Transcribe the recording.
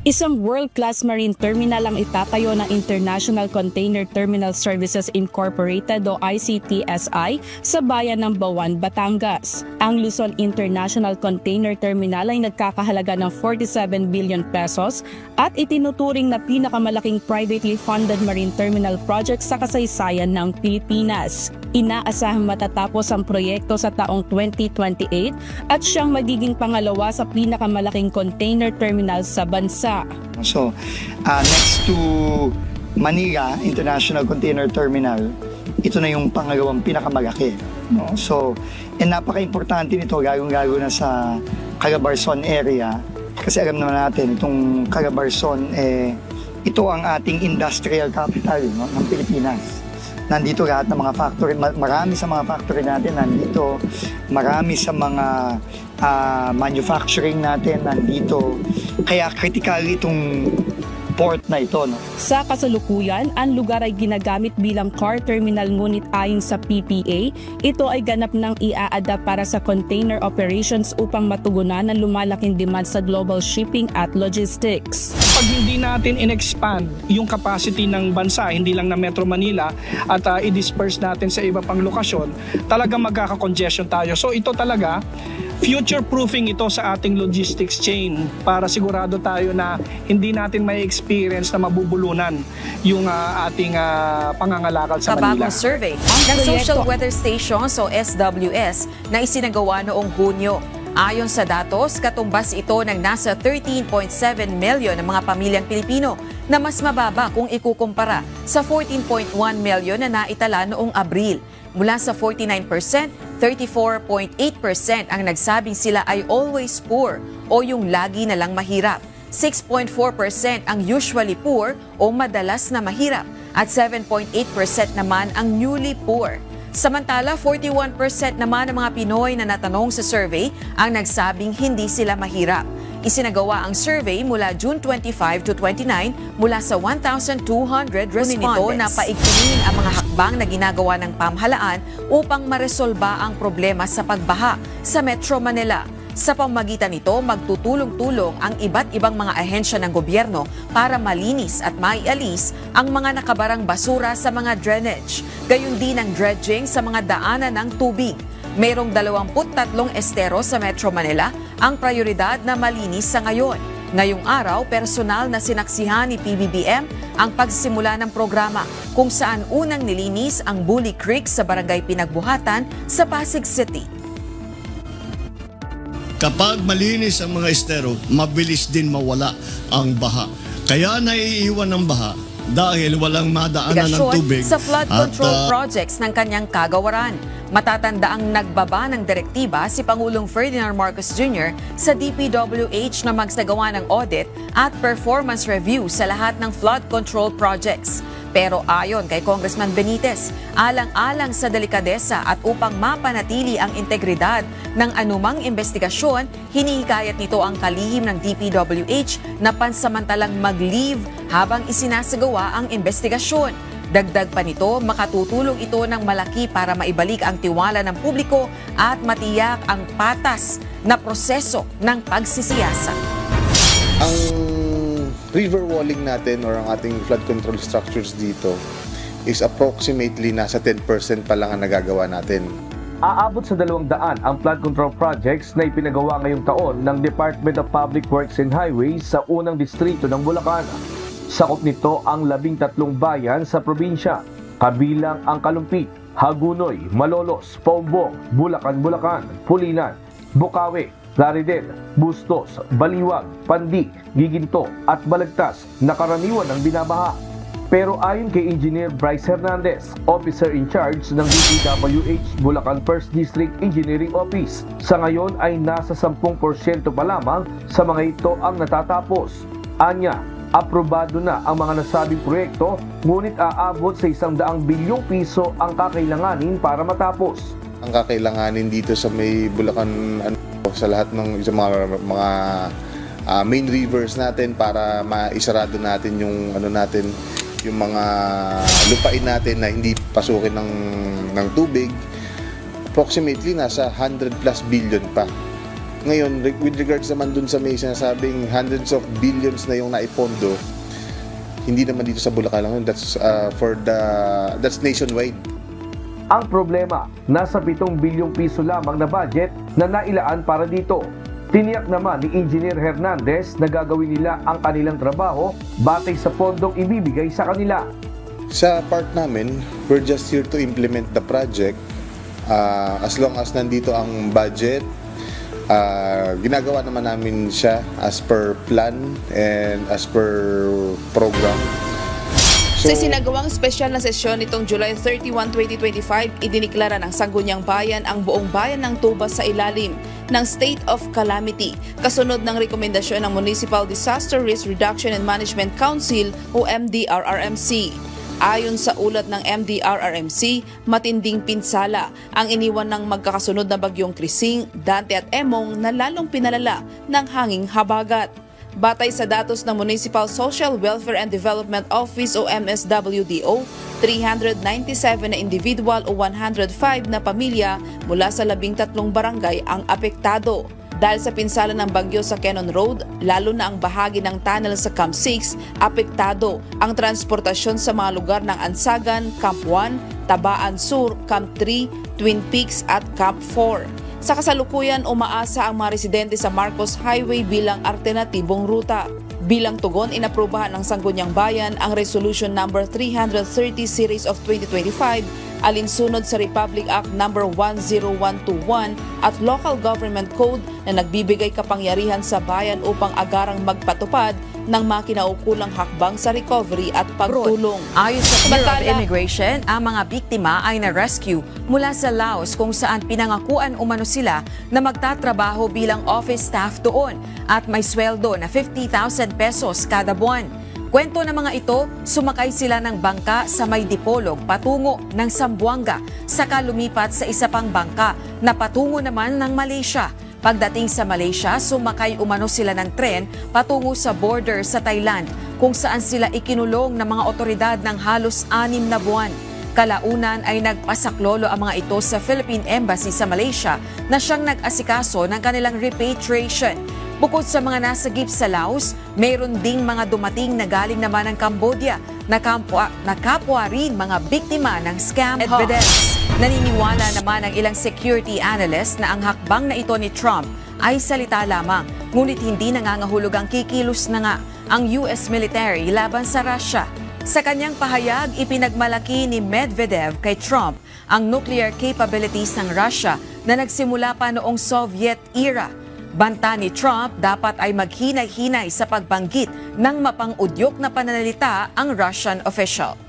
Isang world-class marine terminal ang itatayo ng International Container Terminal Services Incorporated o ICTSI sa bayan ng Bawan, Batangas. Ang Luzon International Container Terminal ay nagkakahalaga ng 47 billion pesos at itinuturing na pinakamalaking privately funded marine terminal project sa kasaysayan ng Pilipinas. Inaasahang matatapos ang proyekto sa taong 2028 at siyang magiging pangalawa sa pinakamalaking container terminal sa bansa. So, next to Manila International Container Terminal, ito na yung pangalawang pinakamalaki. No? So, napaka-importante nito, lalo na sa Calabarzon area. Kasi alam naman natin, itong Calabarzon, ito ang ating industrial capital, no, ng Pilipinas. Nandito lahat ng mga factory, marami sa mga factory natin nandito, marami sa mga manufacturing natin nandito. Kaya critical itong port na ito. No? Sa kasalukuyan, ang lugar ay ginagamit bilang car terminal, ngunit ayon sa PPA, ito ay ganap ng i-a-adapt para sa container operations upang matugunan ang lumalaking demand sa global shipping at logistics. Pag hindi natin in-expand yung capacity ng bansa, hindi lang na Metro Manila, at i-disperse natin sa iba pang lokasyon, talagang magkaka-congestion tayo. So ito talaga, future-proofing ito sa ating logistics chain para sigurado tayo na hindi natin may experience na mabubulunan yung ating pangangalakal sa Manila. Kabagong survey ng Social Weather Station o SWS na isinagawa noong Hunyo. Ayon sa datos, katumbas ito ng nasa 13.7 million ng mga pamilyang Pilipino na mas mababa kung ikukumpara sa 14.1 million na naitala noong Abril. Mula sa 49%, 34.8% ang nagsabing sila ay always poor o yung lagi na lang mahirap. 6.4% ang usually poor o madalas na mahirap at 7.8% naman ang newly poor. Samantala, 41% naman ng mga Pinoy na natanong sa survey ang nagsabing hindi sila mahirap. Isinagawa ang survey mula June 25 to 29 mula sa 1,200 respondents. Nito na paigtingin ang mga hakbang na ginagawa ng pamahalaan upang maresolba ang problema sa pagbaha sa Metro Manila. Sa pamamagitan nito, magtutulong-tulong ang iba't ibang mga ahensya ng gobyerno para malinis at maialis ang mga nakabarang basura sa mga drainage. Gayon din ang dredging sa mga daanan ng tubig. Mayroong 23 estero sa Metro Manila ang prioridad na malinis sa ngayon. Ngayong araw, personal na sinaksihan ni PBBM ang pagsimula ng programa kung saan unang nilinis ang Bully Creek sa Barangay Pinagbuhatan sa Pasig City. Kapag malinis ang mga estero, mabilis din mawala ang baha. Kaya naiiwan ng baha dahil walang madaanan ng tubig sa flood control projects ng kanyang kagawaran. Matatanda ang nagbaba ng direktiba si Pangulong Ferdinand Marcos Jr. sa DPWH na magsagawa ng audit at performance review sa lahat ng flood control projects. Pero ayon kay Congressman Benitez, alang-alang sa delikadesa at upang mapanatili ang integridad ng anumang investigasyon, hinihikayat nito ang kalihim ng DPWH na pansamantalang mag-leave habang isinasagawa ang investigasyon. Dagdag pa nito, makatutulong ito ng malaki para maibalik ang tiwala ng publiko at matiyak ang patas na proseso ng pagsisiyasat. Ang river walling natin or ang ating flood control structures dito is approximately nasa 10% pa lang ang nagagawa natin. Aabot sa 200 ang flood control projects na ipinagawa ngayong taon ng Department of Public Works and Highways sa unang distrito ng Bulacan. Sakop nito ang 13 bayan sa probinsya, kabilang ang Kalumpit, Hagunoy, Malolos, Paumbong, Bulacan, Pulilan, Bukawi, Plaridel, Bustos, Baliwag, Pandik, Giginto at Balagtas na karaniwan ng binabaha. Pero ayon kay Engineer Bryce Hernandez, Officer in Charge ng DPWH Bulacan 1st District Engineering Office, sa ngayon ay nasa 10% pa lamang sa mga ito ang natatapos. Anya, aprobado na ang mga nasabing proyekto, ngunit aabot sa 100 bilyong piso ang kakailanganin para matapos. Ang kakailanganin dito sa may Bulacan, sa lahat ng mga main rivers natin para maisarado natin yung yung mga lupain natin na hindi pasukin ng tubig, approximately nasa 100+ billion pa Ngayon, with regards naman dun sa may sinasabing hundreds of billions na yung naipondo, hindi naman dito sa Bulacan lang yun. That's nationwide. Ang problema, nasa 7 bilyong piso lamang na budget na nailaan para dito. Tiniyak naman ni Engineer Hernandez na gagawin nila ang kanilang trabaho batay sa pondong ibibigay sa kanila. Sa part namin, we're just here to implement the project. As long as nandito ang budget, ginagawa naman namin siya as per plan and as per program. Sa sinagawang espesyal na sesyon nitong July 31, 2025, idiniklara ng Sangguniang Bayan ang buong bayan ng Tuba sa ilalim ng State of Calamity, kasunod ng rekomendasyon ng Municipal Disaster Risk Reduction and Management Council o MDRRMC. Ayon sa ulat ng MDRRMC, matinding pinsala ang iniwan ng magkakasunod na bagyong Krising, Dante at Emong na lalong pinalala ng hanging habagat. Batay sa datos ng Municipal Social Welfare and Development Office o MSWDO, 397 na individual o 105 na pamilya mula sa 13 barangay ang apektado. Dahil sa pinsala ng bagyo sa Quezon Road, lalo na ang bahagi ng tunnel sa Camp 6, apektado ang transportasyon sa mga lugar ng Ansagan, Camp 1, Tabaan Sur, Camp 3, Twin Peaks at Camp 4. Sa kasalukuyan, umaasa ang mga residente sa Marcos Highway bilang alternatibong ruta. Bilang tugon, inaprubahan ng Sangguniang Bayan ang Resolution No. 330 Series of 2025 alinsunod sa Republic Act No. 10121 at Local Government Code na nagbibigay kapangyarihan sa bayan upang agarang magpatupad ng mga kinaukulang hakbang sa recovery at pagtulong. Ayon sa Bureau of Immigration, ang mga biktima ay na-rescue mula sa Laos kung saan pinangakuan umano sila na magtatrabaho bilang office staff doon at may sweldo na 50,000 pesos kada buwan. Kwento ng mga ito, sumakay sila ng bangka sa may Dipolog patungo ng Zamboanga, saka lumipat sa isa pang bangka na patungo naman ng Malaysia. Pagdating sa Malaysia, sumakay umano sila ng tren patungo sa border sa Thailand kung saan sila ikinulong ng mga otoridad ng halos 6 na buwan. Kalaunan ay nagpasaklolo ang mga ito sa Philippine Embassy sa Malaysia na siyang nag-asikaso ng kanilang repatriation. Bukod sa mga nasagip sa Laos, mayroon ding mga dumating na galing naman ng Cambodia na kapwa rin mga biktima ng scam evidence. Naniniwala naman ang ilang security analyst na ang hakbang na ito ni Trump ay salita lamang, ngunit hindi nangangahulog ang kikilos na nga ang US military laban sa Russia. Sa kanyang pahayag, ipinagmalaki ni Medvedev kay Trump ang nuclear capabilities ng Russia na nagsimula pa noong Soviet era. Banta ni Trump, dapat ay maghinay-hinay sa pagbanggit ng mapang-udyok na pananalita ang Russian official.